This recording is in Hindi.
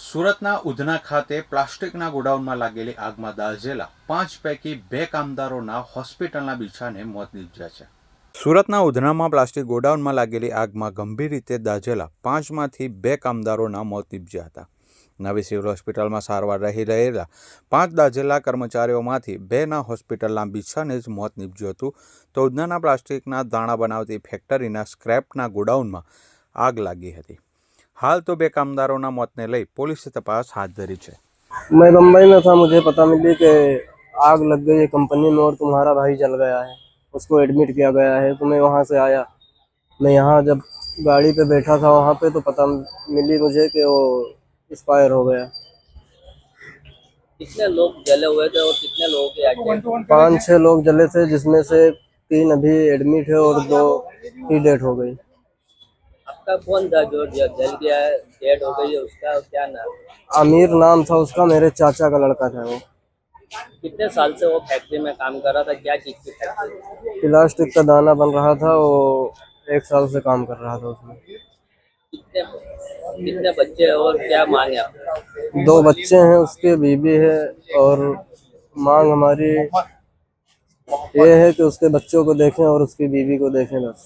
સુરતના ઉધના ખાતે પ્લાસ્ટિકના ગોડાઉનમાં લાગેલી આગમાં દાઝેલા 5 પૈકી 2 કામદારોના હોસ્પિટલના બિછાને મોત નીપજ્યા છે. સુરતના ઉધનામાં પ્લાસ્ટિક ગોડાઉનમાં લાગેલી આગમાં ગંભીર રીતે દાઝેલા 5માંથી 2 કામદારોના મોત નીપજ્યા હતા. નવી સિવિલ હોસ્પિટલમાં સારવાર રહી રહેલા 5 દાઝેલા કર્મચારીઓમાંથી 2ના હોસ્પિટલના બિછાને જ મોત નીપજ્યું હતું. તો ઉધનાના પ્લાસ્ટિકના દાણા બનાવતી ફેક્ટરીના સ્ક્રેપના ગોડાઉનમાં આગ લાગી હતી. हाल तो 2 कामदारों मौतने लई पुलिस तपास हाथ धरी है. मैं बम्बई में था, मुझे पता मिली कि आग लग गई है कंपनी में और तुम्हारा भाई जल गया है, उसको एडमिट किया गया है। तो मैं वहाँ से आया, मैं यहाँ जब गाड़ी पे बैठा था वहाँ पे तो पता मिली मुझे कि वो एक्सपायर हो गया। कितने लोग जले हुए थे और कितने लोगों के एक्सीडेंट? 5-6 लोग जले थे, जिसमें से 3 अभी एडमिट है और 2 की डेथ हो गई। आपका कौन था जो जल गया है, डेड हो गई है, उसका क्या नाम? आमिर नाम था उसका, मेरे चाचा का लड़का था वो। कितने साल से वो फैक्ट्री में काम कर रहा था? क्या चीज की फैक्ट्री? प्लास्टिक का दाना बन रहा था, वो 1 साल से काम कर रहा था उसमें। कितने बच्चे हैं और क्या मांगे आप? 2 बच्चे हैं उसके, बीबी है, और मांग हमारी ये है कि उसके बच्चों को देखें और उसकी बीवी को देखें बस।